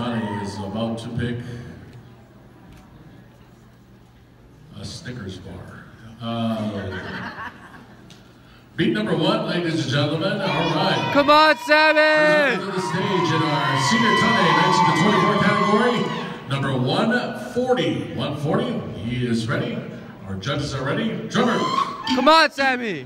Tani is about to pick a Snickers bar. Beat number 1, ladies and gentlemen. All right. Come on, Sammy! To the stage in our senior Tani 19 to 24 category. Number 140. 140. He is ready. Our judges are ready. Drummer. Come on, Sammy!